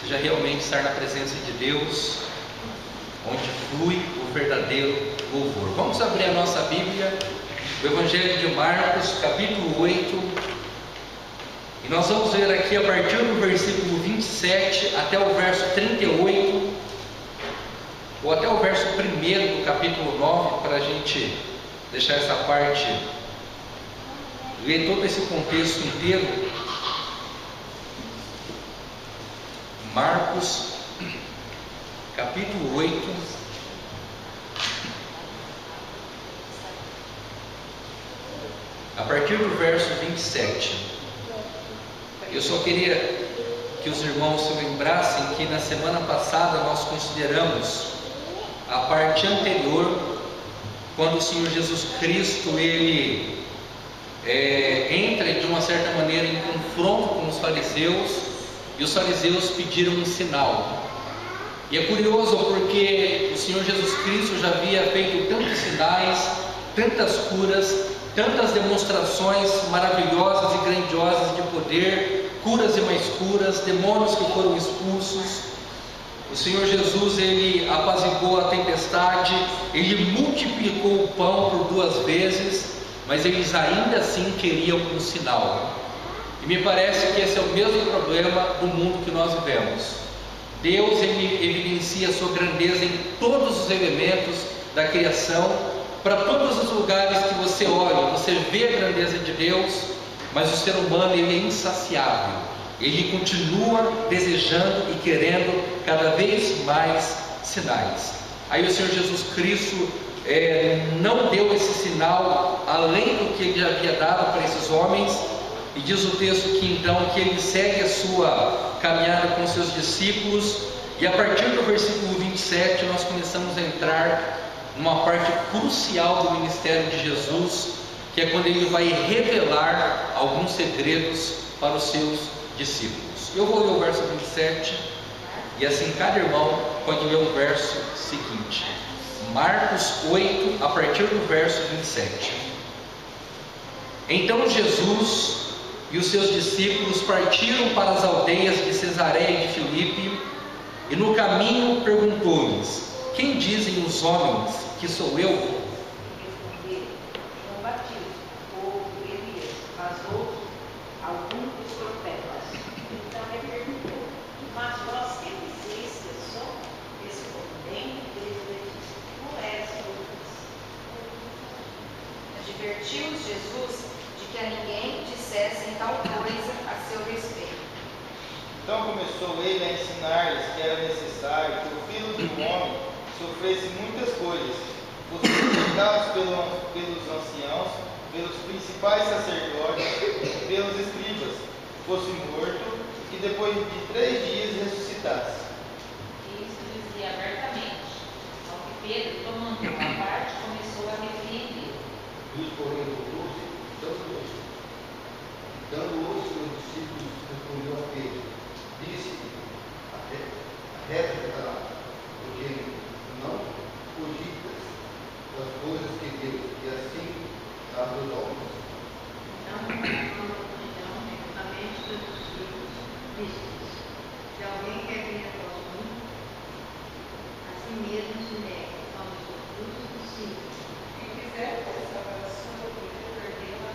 seja realmente estar na presença de Deus, onde flui o verdadeiro louvor. Vamos abrir a nossa Bíblia, o Evangelho de Marcos, capítulo 8, e nós vamos ver aqui a partir do versículo 27 até o verso 38, ou até o verso 1 do capítulo 9, para a gente deixar essa parte, ler todo esse contexto inteiro. Marcos, capítulo 8, a partir do verso 27. Eu só queria que os irmãos se lembrassem que na semana passada nós consideramos a parte anterior, quando o Senhor Jesus Cristo ele entra de uma certa maneira em confronto com os fariseus, e os fariseus pediram um sinal. E é curioso porque o Senhor Jesus Cristo já havia feito tantos sinais, tantas curas, tantas demonstrações maravilhosas e grandiosas de poder, curas e mais curas, demônios que foram expulsos. O Senhor Jesus ele apaziguou a tempestade, ele multiplicou o pão por 2 vezes, mas eles ainda assim queriam um sinal. E me parece que esse é o mesmo problema do mundo que nós vivemos. Deus ele evidencia a sua grandeza em todos os elementos da criação. Para todos os lugares que você olha, você vê a grandeza de Deus, mas o ser humano ele é insaciável. Ele continua desejando e querendo cada vez mais sinais. Aí o Senhor Jesus Cristo não deu esse sinal além do que ele já havia dado para esses homens. E diz o texto que então que ele segue a sua caminhada com seus discípulos, e a partir do versículo 27 nós começamos a entrar numa parte crucial do ministério de Jesus, que é quando ele vai revelar alguns segredos para os seus discípulos. Eu vou ler o verso 27, e assim cada irmão pode ler o verso seguinte. Marcos 8, a partir do verso 27. Então Jesus e os seus discípulos partiram para as aldeias de Cesareia e de Filipe, e no caminho perguntou-lhes: quem dizem os homens que sou eu? João Batista, ou Elias, mas outros, alguns dos profetas. Então ele perguntou: mas vós quem dizeis que eu sou? Respondendo, ele disse: tu és Lucas. Advertiu-os Jesus de que a ninguém dissessem tal coisa a seu respeito. Então começou ele a ensinar-lhes que era necessário que o Filho do Homem sofresse muitas coisas, fosse rejeitado pelos anciãos, pelos principais sacerdotes e pelos escribas, fosse morto e depois de 3 dias ressuscitasse. Isso dizia abertamente, ao que Pedro, tomando uma parte, começou a repreender. Luz, porém, voltou-se, dando-os seus discípulos, respondeu a Pedro: disse-te, a reta ficará, porque não cogitas das coisas que Deus, e assim dá aos homens. Então, na mente dos discípulos, disse-lhes: se alguém quer vir após mim, a si mesmo se negue, tome sua cruz e siga. Quem quiser ter salvação da vida, perdê-la.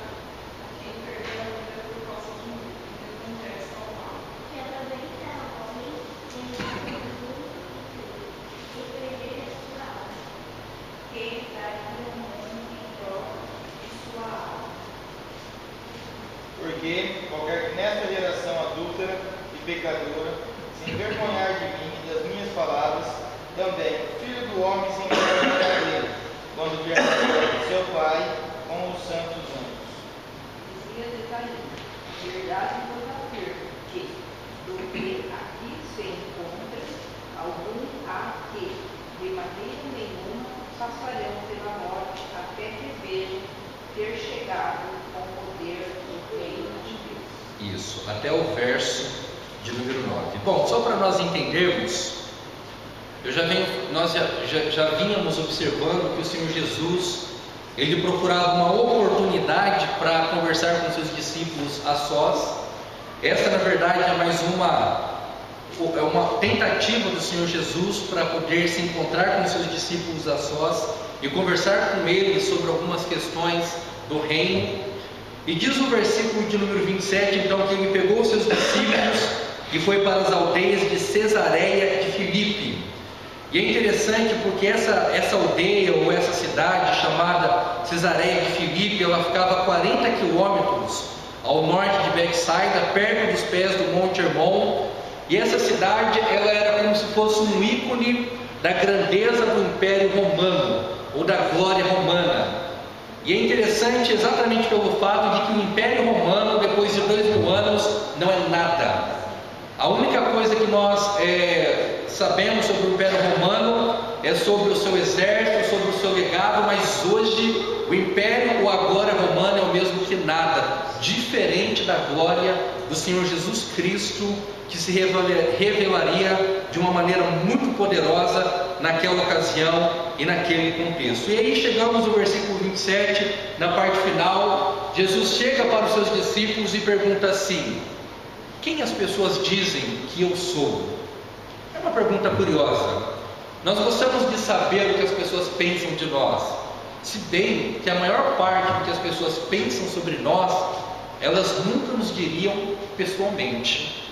Quem perdeu a vida por causa de mim, acontece ao mal. Que aproveitar o homem em tudo e perder a sua alma. Quem daria um homem em troca de sua alma. Porque qualquer que nesta geração adúltera e pecadora se envergonhar de mim e das minhas palavras, também o Filho do Homem se envergonhará dele, quando vier na glória de seu Pai com os santos anjos. Dizia-lhe daí: a verdade vos afirmo que, do que aqui se encontra, algum há que, de maneira nenhuma, passarão pela morte até que vejam ter chegado ao poder do reino de Deus. Isso, até o verso de número 9. Bom, só para nós entendermos, nós já vínhamos observando que o Senhor Jesus ele procurava uma oportunidade para conversar com seus discípulos a sós. Essa, na verdade, é mais uma é uma tentativa do Senhor Jesus para poder se encontrar com seus discípulos a sós e conversar com eles sobre algumas questões do reino. E diz o versículo de número 27, então, que ele pegou os seus discípulos e foi para as aldeias de Cesareia de Filipe. E é interessante porque essa aldeia ou essa cidade chamada Cesareia de Filipe, ela ficava a 40 quilômetros ao norte de Betsaida, perto dos pés do Monte Hermon. E essa cidade, ela era como se fosse um ícone da grandeza do Império Romano ou da glória romana. E é interessante exatamente pelo fato de que o Império Romano, depois de 2000 anos, não é nada. A única coisa que nós sabemos sobre o Império Romano é sobre o seu exército, sobre o seu legado, mas hoje o Império, ou a glória romana, é o mesmo que nada, diferente da glória do Senhor Jesus Cristo, que se revelaria de uma maneira muito poderosa naquela ocasião e naquele contexto. E aí chegamos no versículo 27, na parte final. Jesus chega para os seus discípulos e pergunta assim: quem as pessoas dizem que eu sou? É uma pergunta curiosa. Nós gostamos de saber o que as pessoas pensam de nós, se bem que a maior parte do que as pessoas pensam sobre nós, elas nunca nos diriam pessoalmente.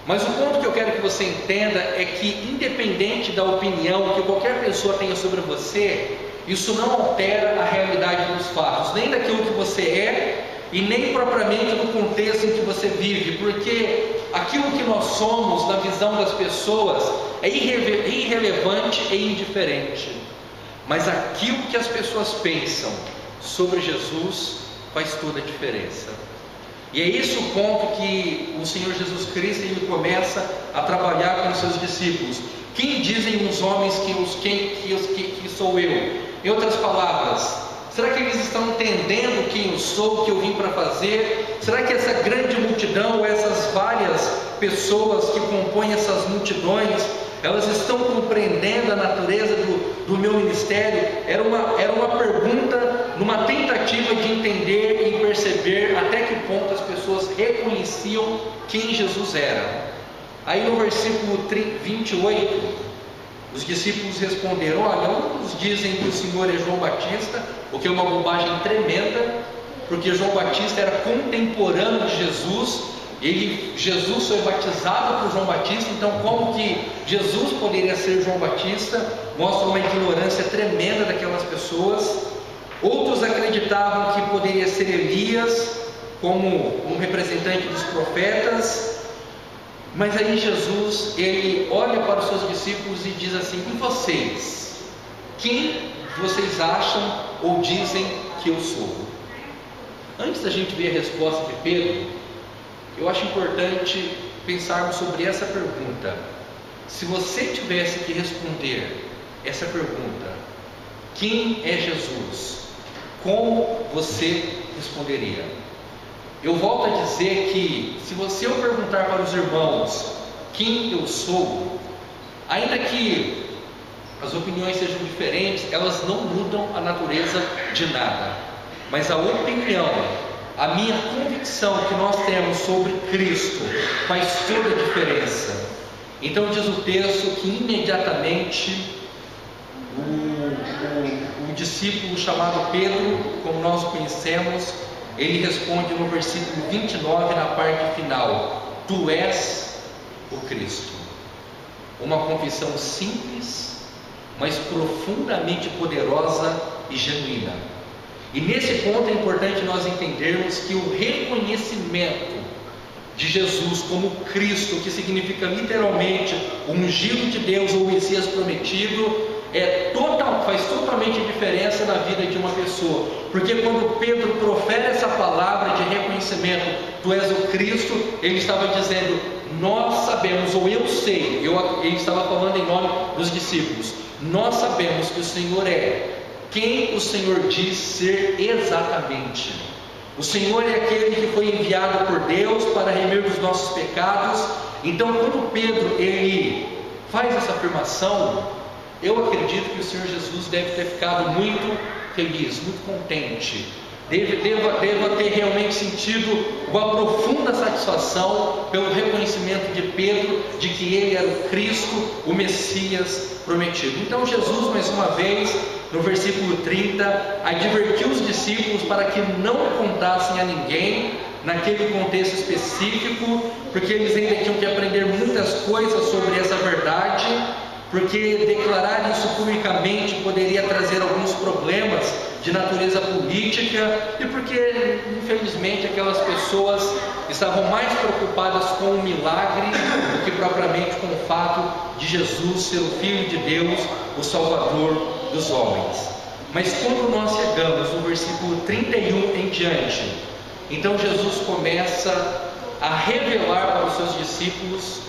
Mas o ponto que eu quero que você entenda é que, independente da opinião que qualquer pessoa tenha sobre você, isso não altera a realidade dos fatos, nem daquilo que você é e nem propriamente do contexto em que você vive, porque aquilo que nós somos na visão das pessoas é irrelevante e indiferente, mas aquilo que as pessoas pensam sobre Jesus faz toda a diferença. E é esse o ponto que o Senhor Jesus Cristo ele começa a trabalhar com os seus discípulos. Quem dizem os homens que sou eu? Em outras palavras, será que eles estão entendendo quem eu sou, o que eu vim para fazer? Será que essa grande multidão, essas várias pessoas que compõem essas multidões, elas estão compreendendo a natureza do meu ministério? Era uma pergunta numa tentativa de entender e perceber até que ponto as pessoas reconheciam quem Jesus era. Aí no versículo 28, os discípulos responderam: olha, uns dizem que o Senhor é João Batista, o que é uma bobagem tremenda, porque João Batista era contemporâneo de Jesus. Jesus foi batizado por João Batista, então como que Jesus poderia ser João Batista? Mostra uma ignorância tremenda daquelas pessoas. Outros acreditavam que poderia ser Elias, como um representante dos profetas. Mas aí Jesus, ele olha para os seus discípulos e diz assim: e vocês? Quem vocês acham ou dizem que eu sou? Antes da gente ver a resposta de Pedro, eu acho importante pensarmos sobre essa pergunta. Se você tivesse que responder essa pergunta, quem é Jesus? Como você responderia? Eu volto a dizer que, se eu perguntar para os irmãos quem eu sou, ainda que as opiniões sejam diferentes, elas não mudam a natureza de nada. Mas a opinião, a minha convicção que nós temos sobre Cristo faz toda a diferença. Então diz o texto que imediatamente o discípulo chamado Pedro, como nós o conhecemos, ele responde no versículo 29, na parte final: tu és o Cristo. Uma confissão simples, mas profundamente poderosa e genuína. E nesse ponto é importante nós entendermos que o reconhecimento de Jesus como Cristo, que significa literalmente o ungido de Deus ou o Messias prometido, faz totalmente diferença na vida de uma pessoa. Porque quando Pedro profere essa palavra de reconhecimento, tu és o Cristo, ele estava dizendo: nós sabemos, ou eu sei, ele estava falando em nome dos discípulos, nós sabemos que o Senhor é quem o Senhor diz ser exatamente. O Senhor é aquele que foi enviado por Deus para remir dos nossos pecados. Então, quando Pedro ele faz essa afirmação, eu acredito que o Senhor Jesus deve ter ficado muito feliz, muito contente. deva ter realmente sentido uma profunda satisfação pelo reconhecimento de Pedro de que ele era o Cristo, o Messias prometido. Então Jesus, mais uma vez, no versículo 30, advertiu os discípulos para que não contassem a ninguém naquele contexto específico, porque eles ainda tinham que aprender muitas coisas sobre essa verdade, porque declarar isso publicamente poderia trazer alguns problemas de natureza política, e porque infelizmente aquelas pessoas estavam mais preocupadas com o milagre do que propriamente com o fato de Jesus ser o Filho de Deus, o Salvador dos homens. Mas quando nós chegamos no versículo 31 em diante, então Jesus começa a revelar para os seus discípulos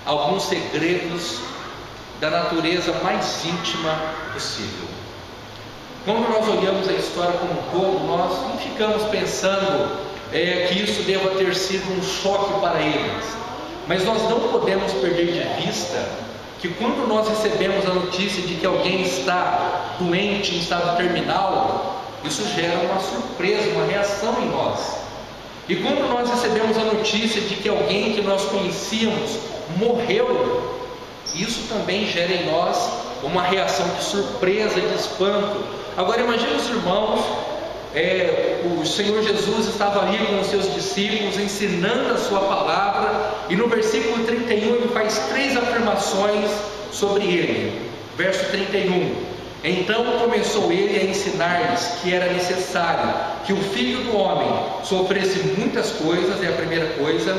alguns segredos da natureza mais íntima possível. Quando nós olhamos a história como um todo, nós não ficamos pensando que isso deva ter sido um choque para eles, mas nós não podemos perder de vista que quando nós recebemos a notícia de que alguém está doente, em estado terminal, isso gera uma surpresa, uma reação em nós. E quando nós recebemos a notícia de que alguém que nós conhecíamos morreu, isso também gera em nós uma reação de surpresa, de espanto. Agora imagine os irmãos, o Senhor Jesus estava ali com os seus discípulos, ensinando a sua palavra, e no versículo 31 ele faz 3 afirmações sobre ele. Verso 31: então começou ele a ensinar-lhes que era necessário que o Filho do Homem sofresse muitas coisas, é a primeira coisa,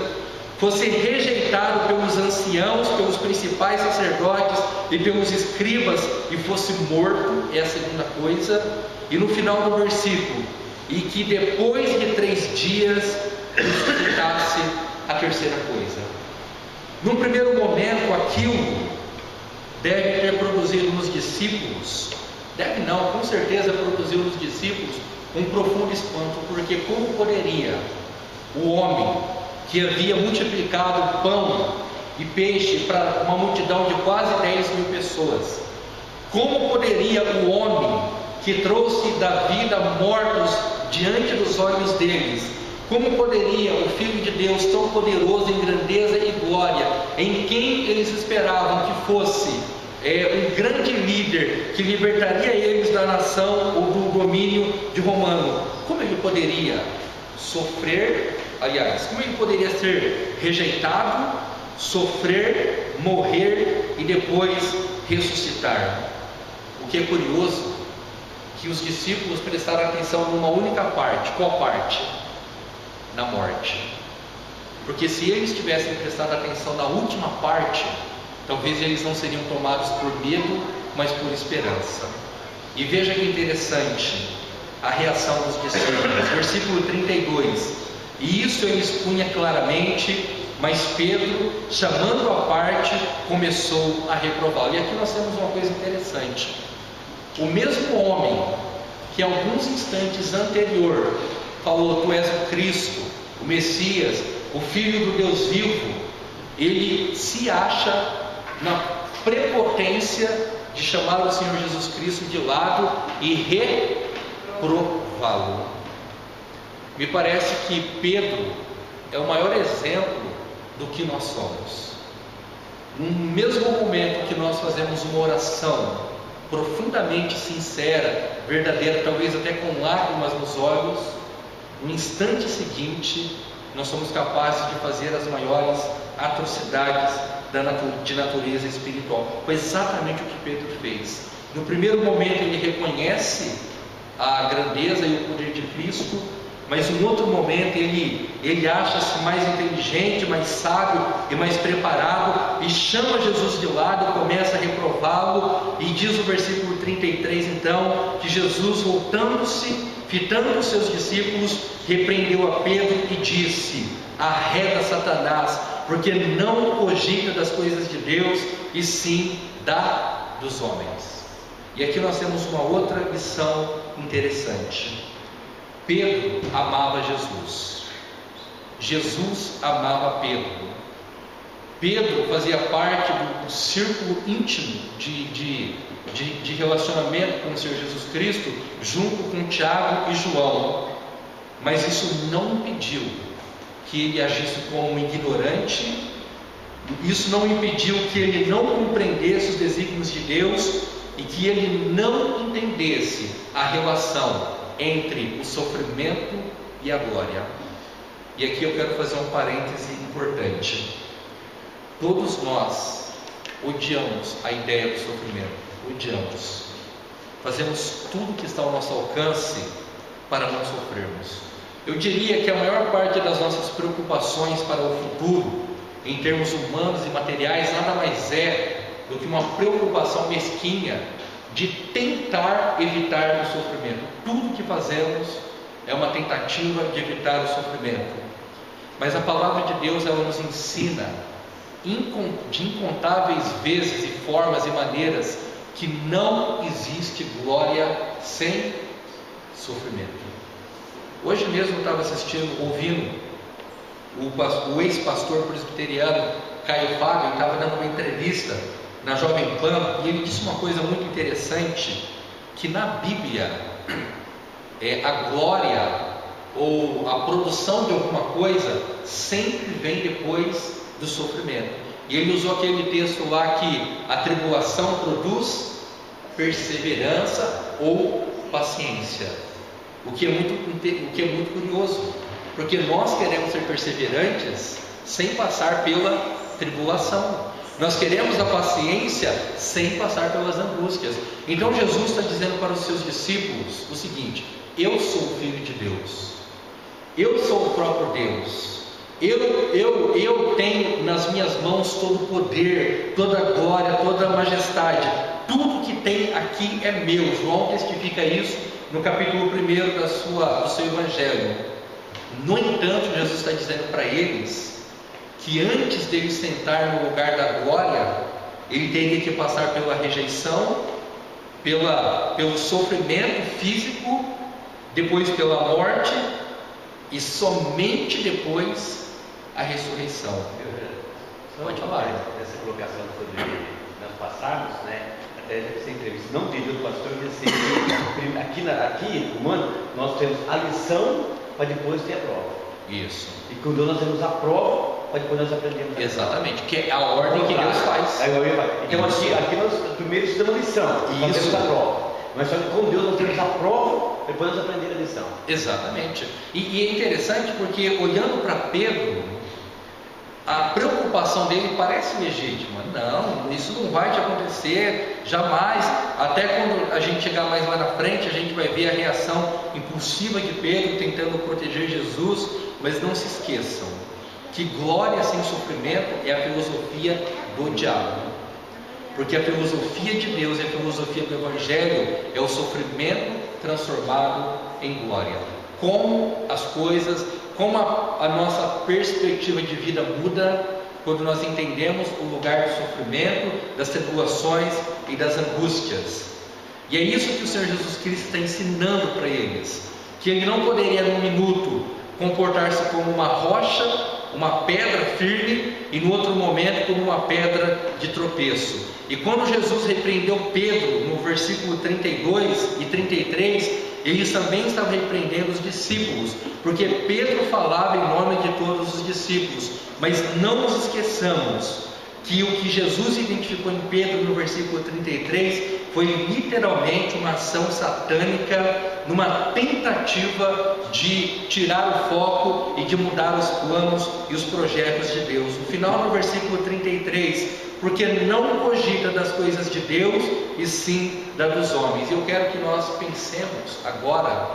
fosse rejeitado pelos anciãos, pelos principais sacerdotes e pelos escribas, e fosse morto, é a segunda coisa. E no final do versículo, e que depois de 3 dias ressuscitasse, a terceira coisa. No primeiro momento, aquilo deve ter produzido nos discípulos, deve não, com certeza produziu nos discípulos um profundo espanto, porque como poderia o homem que havia multiplicado pão e peixe para uma multidão de quase 10 mil pessoas, como poderia o homem que trouxe da vida mortos diante dos olhos deles, como poderia o Filho de Deus tão poderoso em grandeza e glória, em quem eles esperavam que fosse um grande líder que libertaria eles da nação ou do domínio de Romano, como ele poderia sofrer, aliás, como ele poderia ser rejeitado, sofrer, morrer e depois ressuscitar? O que é curioso, que os discípulos prestaram atenção numa única parte. Qual parte? Na morte. Porque se eles tivessem prestado atenção na última parte, talvez eles não seriam tomados por medo, mas por esperança. E veja que interessante a reação dos discípulos. Versículo 32: e isso ele expunha claramente, mas Pedro, chamando-o à parte, começou a reprová-lo. E aqui nós temos uma coisa interessante. O mesmo homem que alguns instantes anterior falou: tu és o Cristo, o Messias, o Filho do Deus vivo, ele se acha na prepotência de chamar o Senhor Jesus Cristo de lado e reprová-lo. Me parece que Pedro é o maior exemplo do que nós somos. No mesmo momento que nós fazemos uma oração profundamente sincera, verdadeira, talvez até com lágrimas nos olhos, no instante seguinte nós somos capazes de fazer as maiores atrocidades de natureza espiritual. Foi exatamente o que Pedro fez. No primeiro momento ele reconhece a grandeza e o poder de Cristo, mas em outro momento ele acha-se mais inteligente, mais sábio e mais preparado, e chama Jesus de lado, começa a reprová-lo, e diz o versículo 33 então, que Jesus, voltando-se, fitando os seus discípulos, repreendeu a Pedro e disse: arreda Satanás, porque não cogita das coisas de Deus, e sim dos homens. E aqui nós temos uma outra lição interessante. Pedro amava Jesus, Jesus amava Pedro. Pedro fazia parte do círculo íntimo de relacionamento com o Senhor Jesus Cristo, junto com Tiago e João. mas isso não impediu que ele agisse como um ignorante, isso não impediu que ele não compreendesse os desígnios de Deus e que ele não entendesse a relação entre o sofrimento e a glória. E aqui eu quero fazer um parêntese importante. Todos nós odiamos a ideia do sofrimento, odiamos. Fazemos tudo que está ao nosso alcance para não sofrermos. Eu diria que a maior parte das nossas preocupações para o futuro, em termos humanos e materiais, nada mais é do que uma preocupação mesquinha de tentar evitar o sofrimento. Tudo que fazemos é uma tentativa de evitar o sofrimento. Mas a palavra de Deus, ela nos ensina de incontáveis vezes e formas e maneiras que não existe glória sem sofrimento. Hoje mesmo eu estava ouvindo o ex-pastor presbiteriano Caio Fábio, estava dando uma entrevista na Jovem Pan, e ele disse uma coisa muito interessante, que na Bíblia a glória ou a produção de alguma coisa sempre vem depois do sofrimento. E ele usou aquele texto lá que a tribulação produz perseverança ou paciência, o que é muito curioso, porque nós queremos ser perseverantes sem passar pela tribulação. Nós queremos a paciência sem passar pelas angústias. Então Jesus está dizendo para os seus discípulos o seguinte: eu sou o Filho de Deus, eu sou o próprio Deus, eu tenho nas minhas mãos todo o poder, toda a glória, toda a majestade, tudo que tem aqui é meu. João testifica isso no capítulo 1 do seu Evangelho. No entanto, Jesus está dizendo para eles que antes dele sentar no lugar da glória, ele teria que passar pela rejeição, pelo sofrimento físico, depois pela morte e somente depois a ressurreição. Pode falar. Essa colocação sobre nós passarmos, né? Até essa entrevista não teve o pastor disse aqui, humano, nós temos a lição para depois ter a prova. Isso. E quando nós temos a prova, para depois nós aprendemos. Exatamente, que é a ordem que Deus faz. Então aqui nós primeiro estudamos a lição, nós temos a prova. Mas só que com Deus nós temos a prova, depois nós aprendemos a lição. Exatamente. E é interessante porque olhando para Pedro, a preocupação dele parece legítima. Não, isso não vai te acontecer jamais. Até quando a gente chegar mais lá na frente, a gente vai ver a reação impulsiva de Pedro tentando proteger Jesus. Mas não se esqueçam que glória sem sofrimento é a filosofia do diabo. Porque a filosofia de Deus e a filosofia do Evangelho é o sofrimento transformado em glória. Como as coisas, como a nossa perspectiva de vida muda quando nós entendemos o lugar do sofrimento, das tribulações e das angústias. E é isso que o Senhor Jesus Cristo está ensinando para eles, que Ele não poderia num minuto comportar-se como uma rocha, uma pedra firme, e no outro momento como uma pedra de tropeço. E quando Jesus repreendeu Pedro no versículo 32 e 33, ele também estava repreendendo os discípulos, porque Pedro falava em nome de todos os discípulos. Mas não nos esqueçamos que o que Jesus identificou em Pedro no versículo 33 foi literalmente uma ação satânica, numa tentativa de tirar o foco e de mudar os planos e os projetos de Deus. No final do versículo 33, porque não cogita das coisas de Deus, e sim da dos homens. E eu quero que nós pensemos agora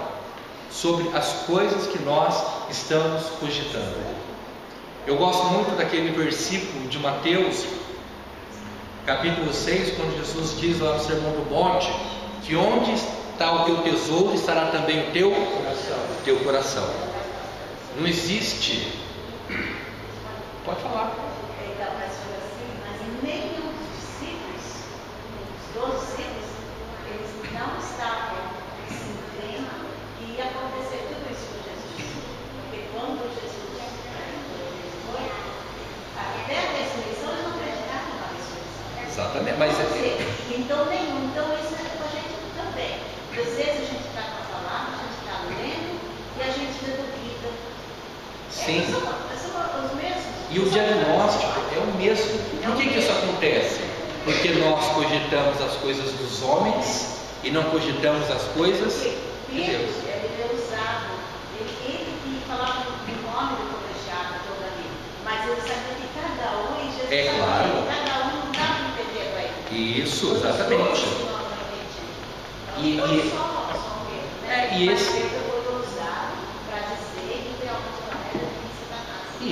sobre as coisas que nós estamos cogitando. Eu gosto muito daquele versículo de Mateus, capítulo 6, quando Jesus diz lá no Sermão do Monte, que onde está o teu tesouro, estará também o teu coração. Não existe. Pode falar. Então, mas nenhum dos discípulos, os 12 discípulos, eles não estavam nesse clima que ia acontecer tudo isso com Jesus. Porque quando Jesus foi, até a ressurreição, eles não acreditavam na ressurreição. Exatamente, mas então nenhum. Então isso é com a gente também. Às vezes a gente está com a palavra, a gente está lendo, e a gente ainda duvida. Sim. São os mesmos. E o diagnóstico é o mesmo. Por que isso acontece? Porque nós cogitamos as coisas dos homens e não cogitamos as coisas de Deus. Ele é usado, ele que falava do nome do colegiado toda ali, mas ele sabia que cada um, e Jesus É sabia claro. que cada um não estava entendendo aí. Isso, exatamente. E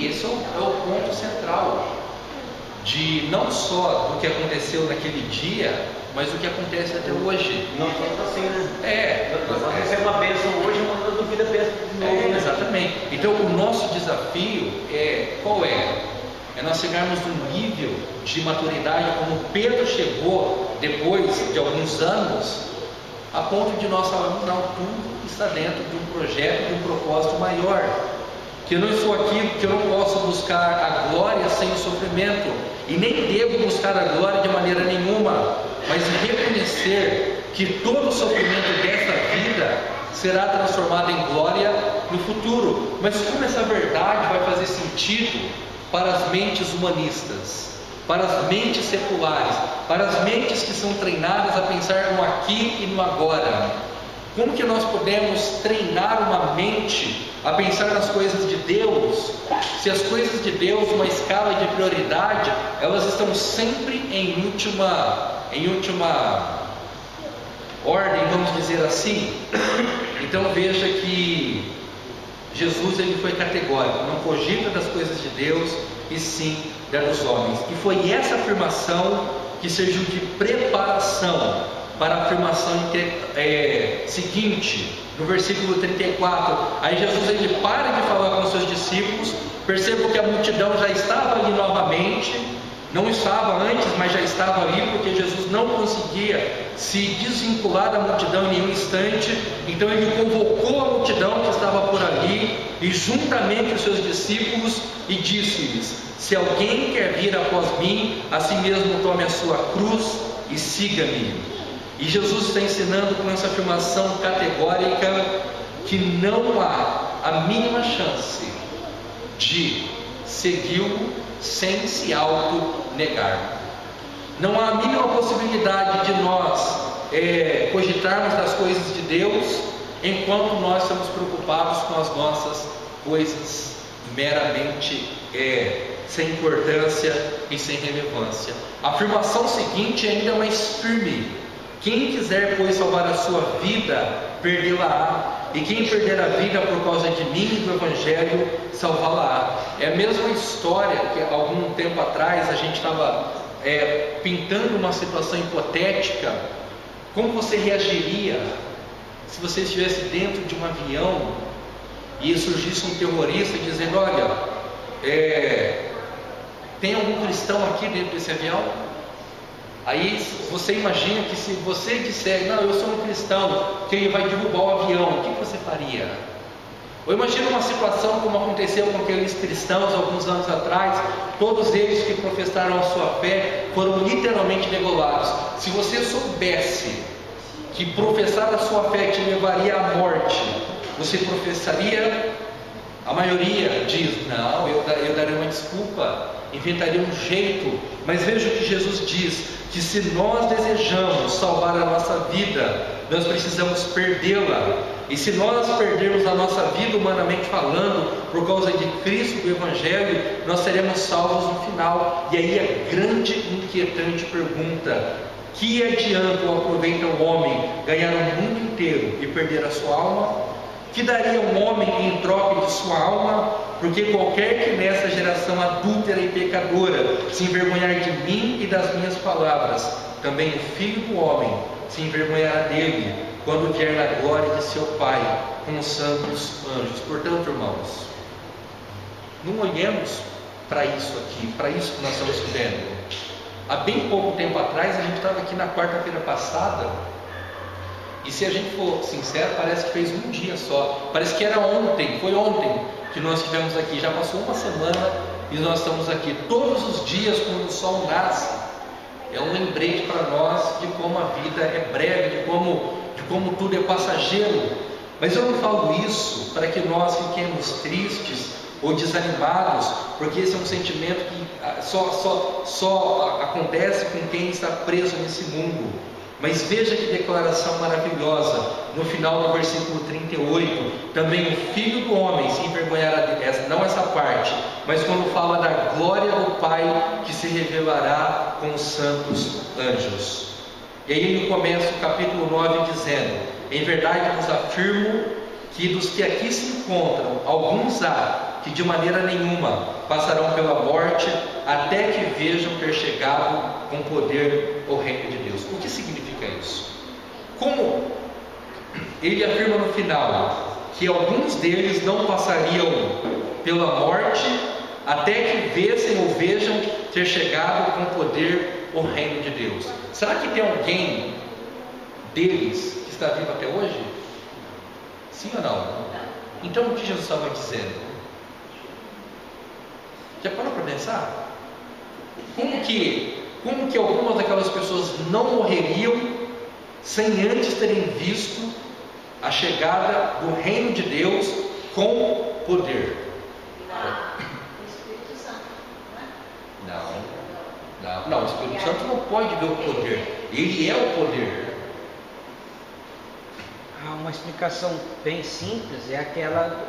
esse é o ponto central de não só do que aconteceu naquele dia, mas do que acontece até hoje. Nós somos assim, né? Nós recebemos uma bênção hoje, uma dúvida pensa de novo. Né? Exatamente. Então o nosso desafio qual é? É nós chegarmos num nível de maturidade como Pedro chegou depois de alguns anos, a ponto de nós falarmos, não, tudo está dentro de um projeto, de um propósito maior. Que eu não sou aquilo, que eu não posso buscar a glória sem o sofrimento, e nem devo buscar a glória de maneira nenhuma, mas reconhecer que todo o sofrimento dessa vida será transformado em glória no futuro. Mas como essa verdade vai fazer sentido para as mentes humanistas, para as mentes seculares, para as mentes que são treinadas a pensar no aqui e no agora? Como que nós podemos treinar uma mente a pensar nas coisas de Deus, se as coisas de Deus, uma escala de prioridade, elas estão sempre em última ordem, vamos dizer assim? Então veja que Jesus ele foi categórico, não cogita das coisas de Deus e sim das dos homens. E foi essa afirmação que serviu de preparação para a afirmação seguinte, no versículo 34. Aí Jesus ele para de falar com os seus discípulos, percebam que a multidão já estava ali novamente, não estava antes, mas já estava ali, porque Jesus não conseguia se desvincular da multidão em nenhum instante. Então ele convocou a multidão que estava por ali, e juntamente os seus discípulos, e disse-lhes: se alguém quer vir após mim, a si mesmo tome a sua cruz e siga-me. E Jesus está ensinando com essa afirmação categórica que não há a mínima chance de segui-lo sem se auto-negar. Não há a mínima possibilidade de nós cogitarmos das coisas de Deus enquanto nós estamos preocupados com as nossas coisas meramente sem importância e sem relevância. A afirmação seguinte é ainda mais firme: quem quiser, pois, salvar a sua vida, perdê-la-á. E quem perder a vida por causa de mim e do Evangelho, salvá-la-á. É a mesma história que algum tempo atrás a gente estava pintando uma situação hipotética. Como você reagiria se você estivesse dentro de um avião e surgisse um terrorista dizendo: olha, tem algum cristão aqui dentro desse avião? Aí você imagina que se você disser: não, eu sou um cristão, que ele vai derrubar o avião, o que você faria? Ou imagina uma situação como aconteceu com aqueles cristãos alguns anos atrás, todos eles que professaram a sua fé foram literalmente degolados. Se você soubesse que professar a sua fé te levaria à morte, você professaria? A maioria diz: não, eu daria uma desculpa, inventaria um jeito. Mas veja o que Jesus diz: que se nós desejamos salvar a nossa vida, nós precisamos perdê-la. E se nós perdermos a nossa vida, humanamente falando, por causa de Cristo e do Evangelho, nós seremos salvos no final. E aí a grande e inquietante pergunta: que adianta ou aproveita o homem ganhar o mundo inteiro e perder a sua alma? Que daria um homem em troca de sua alma? Porque qualquer que nessa geração adúltera e pecadora se envergonhar de mim e das minhas palavras, também o Filho do Homem se envergonhará dele, quando vier na glória de seu Pai com os santos anjos. Portanto, irmãos, não olhemos para isso aqui, para isso que nós estamos vendo. Há bem pouco tempo atrás, a gente estava aqui na quarta-feira passada, e se a gente for sincero, parece que fez um dia só. Parece que era ontem, foi ontem que nós estivemos aqui. Já passou uma semana e nós estamos aqui. Todos os dias, quando o sol nasce, é um lembrete para nós de como a vida é breve, de como tudo é passageiro. Mas eu não falo isso para que nós fiquemos tristes ou desanimados, porque esse é um sentimento que só acontece com quem está preso nesse mundo. Mas veja que declaração maravilhosa, no final do versículo 38, também o Filho do Homem se envergonhará, não essa parte, mas quando fala da glória do Pai que se revelará com os santos anjos. E aí ele começa o capítulo 9 dizendo: em verdade vos afirmo que dos que aqui se encontram, alguns há que de maneira nenhuma passarão pela morte, até que vejam ter chegado com poder o reino de Deus. O que significa isso? Como ele afirma no final que alguns deles não passariam pela morte, até que vissem ou vejam ter chegado com poder o reino de Deus. Será que tem alguém deles que está vivo até hoje? Sim ou não? Então o que Jesus estava dizendo? Já parou para pensar? Como que algumas daquelas pessoas não morreriam sem antes terem visto a chegada do reino de Deus com poder? O Espírito Santo, não é? Não, o Espírito Santo não pode ver o poder. Ele é o poder. Uma explicação bem simples é aquela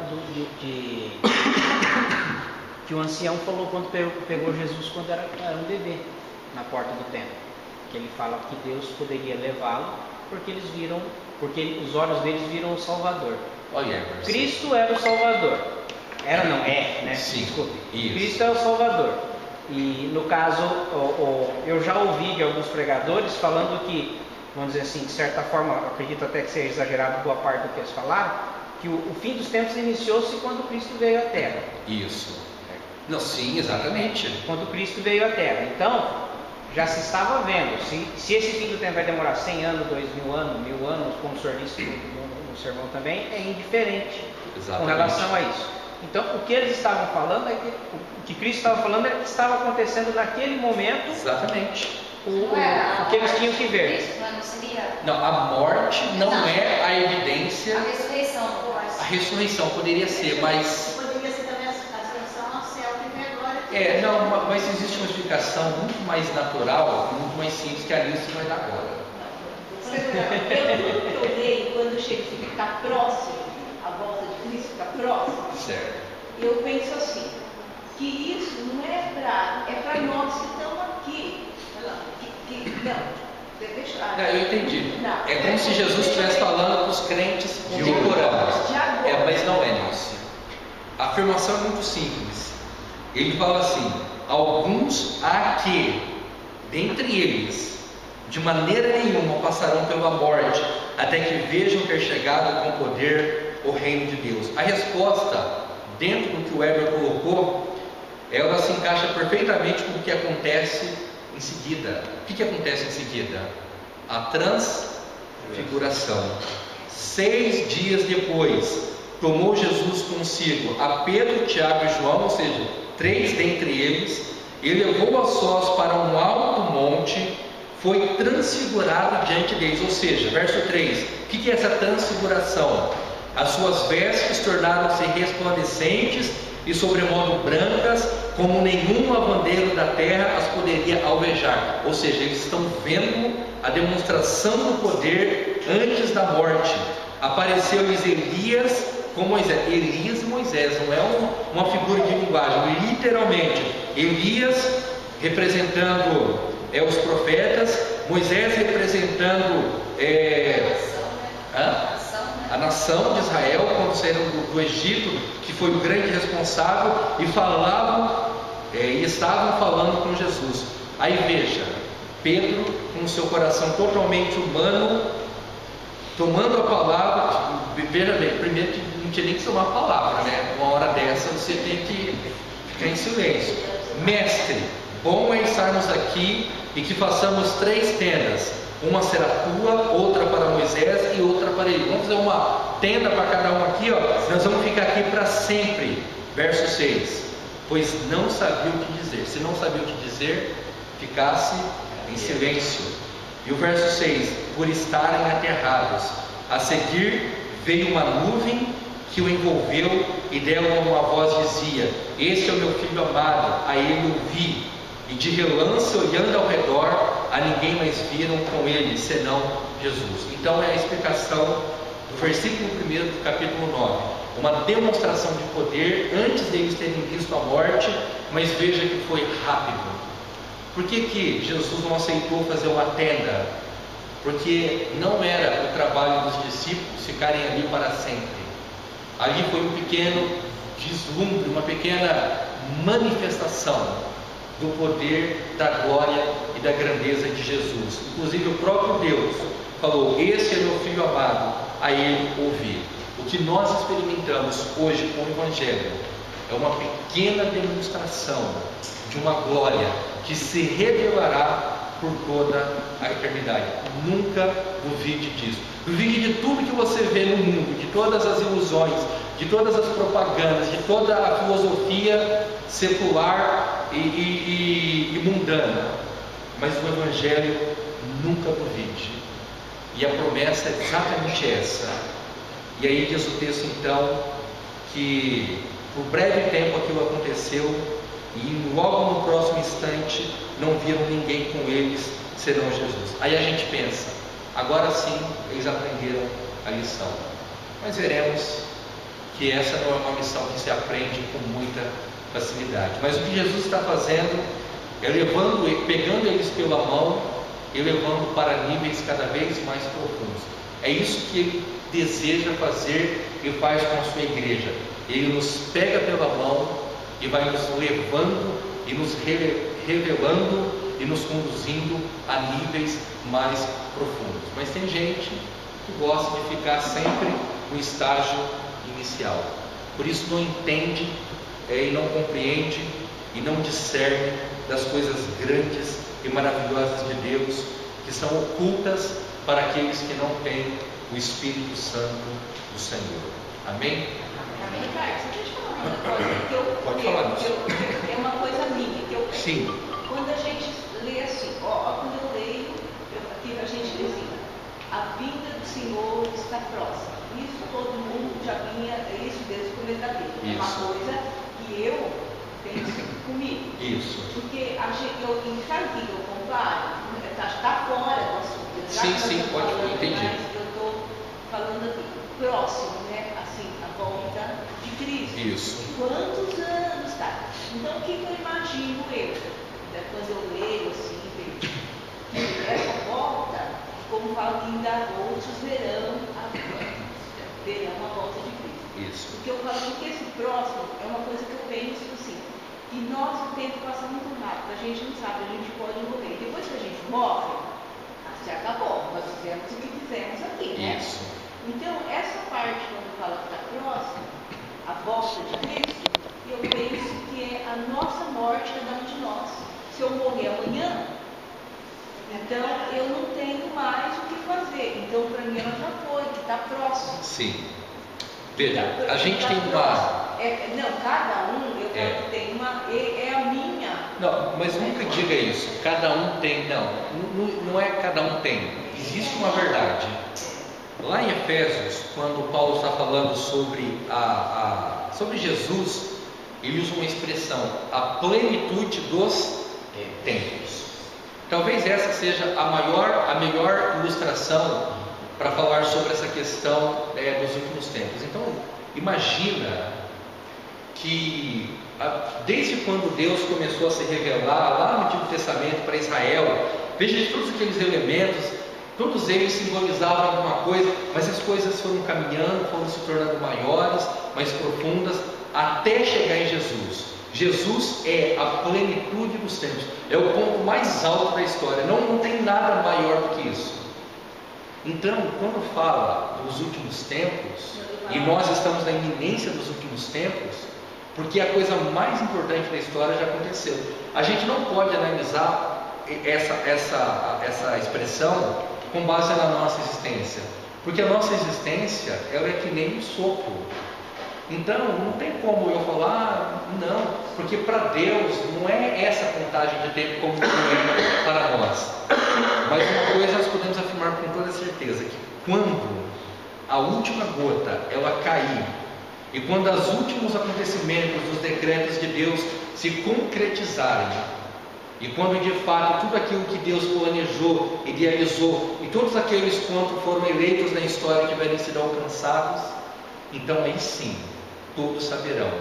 que o ancião falou quando pegou Jesus quando era um bebê na porta do templo, que ele fala que Deus poderia levá-lo porque os olhos deles viram o Salvador. Cristo era o Salvador. Sim, Desculpe. isso. Cristo é o Salvador. E no caso, eu já ouvi de alguns pregadores falando que, vamos dizer assim, de certa forma, acredito até que seja exagerado boa parte do que eles falaram, que o fim dos tempos iniciou-se quando Cristo veio à Terra. Isso. Não, sim, exatamente. Quando Cristo veio à Terra. Então, já se estava vendo. Se esse fim do tempo vai demorar 100 anos, 2000 anos, 1000 anos, como o senhor disse no sermão também, é indiferente com relação a isso. Então, o que eles estavam falando é que o que Cristo estava falando é que estava acontecendo naquele momento. Exatamente. O que eles tinham que ver. Não, a morte não é a evidência. A ressurreição. A ressurreição poderia ser, mas Poderia ser também a ascensão ao céu que vem agora. não, mas existe uma explicação muito mais natural, muito mais simples que a Alice vai dar agora. Pelo que eu leio, quando chega a ficar próximo, a volta de Cristo ficar próximo, Certo. eu penso assim, que isso não é para nós que estamos aqui. Eu entendi. É como se Jesus estivesse falando para os crentes contemporâneos. Mas não é isso. A afirmação é muito simples. Ele fala assim: alguns há que, dentre eles, de maneira nenhuma passarão pela morte, até que vejam ter chegado com poder o reino de Deus. A resposta, dentro do que o Heber colocou, ela se encaixa perfeitamente com o que acontece em seguida. O que acontece em seguida? A transfiguração. 6 dias depois, tomou Jesus consigo a Pedro, Tiago e João, ou seja, 3 dentre eles, e levou a sós para um alto monte, foi transfigurado diante deles. Ou seja, verso 3, o que é essa transfiguração? As suas vestes tornaram-se resplandecentes e sobremodo brancas, como nenhum lavandeiro da terra as poderia alvejar. Ou seja, eles estão vendo a demonstração do poder antes da morte. Apareceu-lhes Elias com Moisés. Elias e Moisés, não é uma figura de linguagem, literalmente. Elias representando os profetas, Moisés representando a nação de Israel quando saíram do Egito, que foi o grande responsável, e falavam e estavam falando com Jesus. Aí veja, Pedro, com o seu coração totalmente humano, tomando a palavra. Veja bem, primeiro que não tinha nem que tomar a palavra, né? Uma hora dessa você tem que ficar em silêncio. Mestre, bom é estarmos aqui e que façamos 3 tendas. Uma será tua, outra para Moisés e outra para ele. Vamos fazer uma tenda para cada um aqui, nós vamos ficar aqui para sempre. Verso 6. Pois não sabia o que dizer. Se não sabia o que dizer, ficasse em silêncio. E o verso 6. Por estarem aterrados. A seguir veio uma nuvem que o envolveu e dela uma voz dizia: este é o meu filho amado, a ele ouvi. E de relance, olhando ao redor, a ninguém mais viram com ele, senão Jesus. Então é a explicação do versículo 1 do capítulo 9. Uma demonstração de poder antes deles terem visto a morte, mas veja que foi rápido. Por que Jesus não aceitou fazer uma tenda? Porque não era o trabalho dos discípulos ficarem ali para sempre. Ali foi um pequeno vislumbre, uma pequena manifestação do poder, da glória e da grandeza de Jesus. Inclusive o próprio Deus falou: este é meu filho amado, a ele ouvi. O que nós experimentamos hoje com o Evangelho é uma pequena demonstração de uma glória que se revelará por toda a eternidade. Nunca duvide disso. Duvide de tudo que você vê no mundo, de todas as ilusões, de todas as propagandas, de toda a filosofia secular e mundana. Mas o Evangelho nunca duvide. E a promessa é exatamente essa. E aí diz o texto então que por breve tempo aquilo aconteceu, e logo no próximo instante não viram ninguém com eles senão Jesus. Aí a gente pensa: agora sim eles aprenderam a lição. Mas veremos que essa não é uma lição que se aprende com muita facilidade. Mas o que Jesus está fazendo é pegando eles pela mão e levando para níveis cada vez mais profundos. É isso que ele deseja fazer e faz com a sua igreja. Ele nos pega pela mão e vai nos levando e nos revelando e nos conduzindo a níveis mais profundos. Mas tem gente que gosta de ficar sempre no estágio inicial. Por isso não entende e não compreende e não discerne das coisas grandes e maravilhosas de Deus, que são ocultas para aqueles que não têm o Espírito Santo do Senhor. Amém? Amém, Carlos. Deixa eu falar uma coisa. Pode falar. É uma coisa minha que eu penso. Sim. Quando a gente lê assim, quando eu leio, aqui a gente lê assim: a vinda do Senhor está próxima. Isso todo mundo já vinha, isso desde o começo da vida. É uma coisa que eu penso comigo. Isso. Porque sabe o que eu comparo? Está fora do assunto. Sim, pode, entendi. Mas eu estou falando aqui, próximo, né? Assim, a volta de Cristo. Isso. Quantos anos está? Então, o que eu imagino quando eu leio assim, que essa volta, como fala que ainda outros verão a volta de Cristo. Isso. Porque eu falo que esse próximo é uma coisa que eu penso assim, e nós o tempo passa muito rápido, a gente não sabe, a gente pode morrer. Depois que a gente morre, se acabou, nós fizemos o que fizemos aqui, né? Isso. Então, essa parte, quando fala que está próximo, a volta de Cristo, eu penso que é a nossa morte, cada um de nós. Se eu morrer amanhã, então eu não tenho mais o que fazer. Então, para mim, ela já foi, que está próximo. Sim. Veja, a gente tem uma... Não, cada um, eu tenho uma... É a minha... Não, mas nunca diga isso. Cada um tem... Não é cada um tem. Existe uma verdade. Lá em Efésios, quando Paulo está falando sobre Jesus, ele usa uma expressão: a plenitude dos tempos. Talvez essa seja a melhor ilustração para falar sobre essa questão dos últimos tempos. Então, imagina que desde quando Deus começou a se revelar lá no Antigo Testamento para Israel, veja todos aqueles elementos, todos eles simbolizavam alguma coisa, mas as coisas foram caminhando, foram se tornando maiores, mais profundas, até chegar em Jesus. Jesus é a plenitude dos tempos, é o ponto mais alto da história, não tem nada maior do que isso. Então, quando fala dos últimos tempos, e nós estamos na iminência dos últimos tempos, porque a coisa mais importante da história já aconteceu. A gente não pode analisar essa expressão com base na nossa existência, porque a nossa existência ela é que nem um sopro. Então não tem como eu falar não, porque para Deus não é essa contagem de tempo como é para nós. Mas uma coisa nós podemos afirmar com toda certeza, que quando a última gota, ela cair, e quando os últimos acontecimentos dos decretos de Deus se concretizarem, e quando de fato tudo aquilo que Deus planejou, idealizou, e todos aqueles quantos foram eleitos na história tiverem sido alcançados, então aí sim, todos saberão.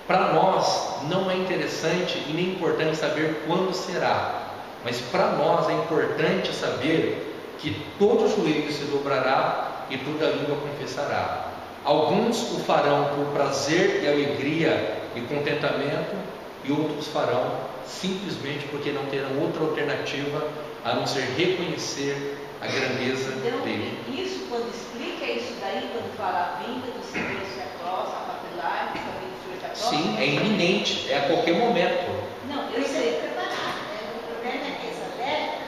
Para nós não é interessante e nem importante saber quando será, mas para nós é importante saber que todo joelho se dobrará e toda língua confessará. Alguns o farão por prazer e alegria e contentamento, e outros farão simplesmente porque não terão outra alternativa a não ser reconhecer a grandeza dele. Então, isso quando explica isso daí, quando fala a vinda do Senhor se aproxima, a papilar, a vinda do Senhor se aproxima. Sim, é iminente, é a qualquer momento. Não, eu sei. Preparado, né? O problema é que essa alerta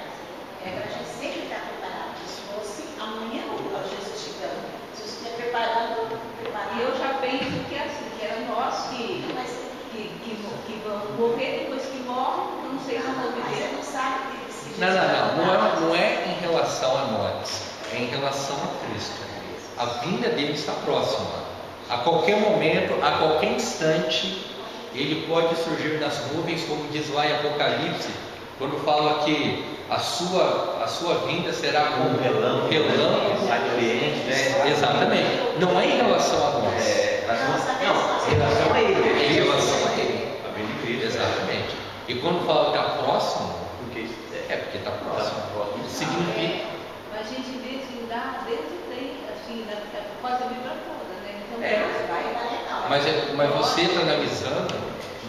é para a gente sempre estar preparado. Se fosse amanhã ou Jesus chegando, se você estiver preparado. E eu já penso que é assim, que era nós que vamos morrer, depois que morrem, não sei se vão Mas você viver. não sabe que Não é em relação a nós, é em relação a Cristo. A vinda dele está próxima. A qualquer momento, a qualquer instante, ele pode surgir nas nuvens, como diz lá em Apocalipse, quando fala que a sua vinda será como um relâmpago. Exatamente. Não é em relação a nós. Não, em relação a ele. É em relação a ele. A vinda de Cristo. Exatamente. E quando fala que está próximo, Porque porque está próximo. Significa. Mas a gente vê assim, Deus tem, assim, quase a Bíblia toda, né? Então, É. Deus vai. Mas você está analisando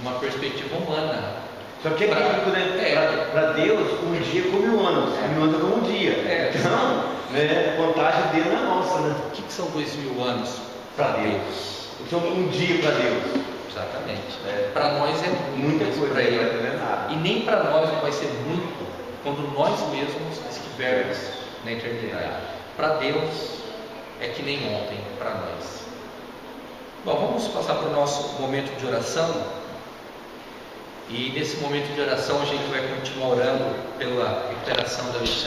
uma perspectiva humana. Só que é bíblico, né? Para Deus, um dia é como 1000 anos. 1000 anos é como um dia. Então, né, a contagem dele não é nossa, né? O que são 2000 anos? Para Deus. Então, um dia para Deus. Exatamente. Para nós é Muita coisa, para não vai ele. entender nada. E nem para nós não vai ser muito quando nós mesmos estivermos na eternidade. Para Deus é que nem ontem para nós. Bom, vamos passar para o nosso momento de oração. E nesse momento de oração a gente vai continuar orando pela recuperação da Alexandre.